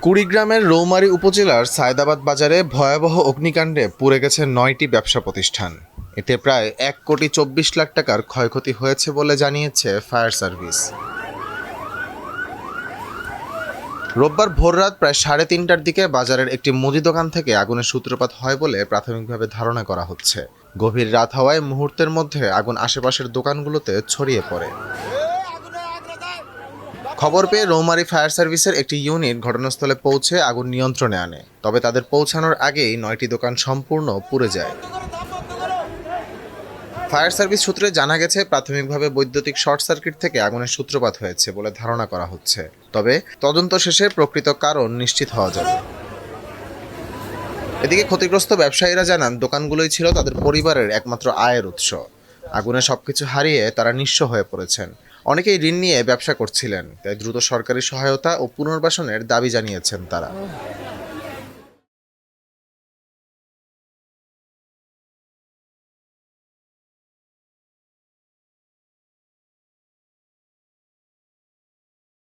কুড়িগ্রামের রৌমারী উপজেলার সায়দাবাদ বাজারে ভয়াবহ অগ্নিকাণ্ডে পুড়ে গেছে ৯টি ব্যবসা প্রতিষ্ঠান। এতে প্রায় ১,২৪,০০,০০০ টাকার ক্ষয়ক্ষতি হয়েছে বলে জানিয়েছে ফায়ার সার্ভিস। রোববার ভোররাত প্রায় ৩:৩০টার দিকে বাজারের একটি মুদি দোকান থেকে আগুনের সূত্রপাত হয় বলে প্রাথমিকভাবে ধারণা করা হচ্ছে। গভীর রাত হওয়ায় মুহূর্তের মধ্যে আগুন আশেপাশের দোকানগুলোতে ছড়িয়ে পড়ে। খবর পেয়ে রৌমারী ফায়ার সার্ভিসের একটি ইউনিট ঘটনাস্থলে পৌঁছে আগুন নিয়ন্ত্রণে আনে। তবে তাদের পৌঁছানোর আগেই ৯টি দোকান সম্পূর্ণ পুড়ে যায়। ফায়ার সার্ভিস সূত্রে জানা গেছে, প্রাথমিকভাবে বৈদ্যুতিক শর্ট সার্কিট থেকে আগুনের সূত্রপাত হয়েছে বলে ধারণা করা হচ্ছে। তবে তদন্ত শেষে প্রকৃত কারণ নিশ্চিত হওয়া যাবে। এদিকে ক্ষতিগ্রস্ত ব্যবসায়ীরা জানান, দোকানগুলোই ছিল তাদের পরিবারের একমাত্র আয়ের উৎস। আগুনে সবকিছু হারিয়ে তারা নিঃস্ব হয়ে পড়েছেন। অনেকেই ঋণ নিয়ে ব্যবসা করছিলেন, তাই দ্রুত সরকারি সহায়তা ও পুনর্বাসনের দাবি জানিয়েছেন তারা।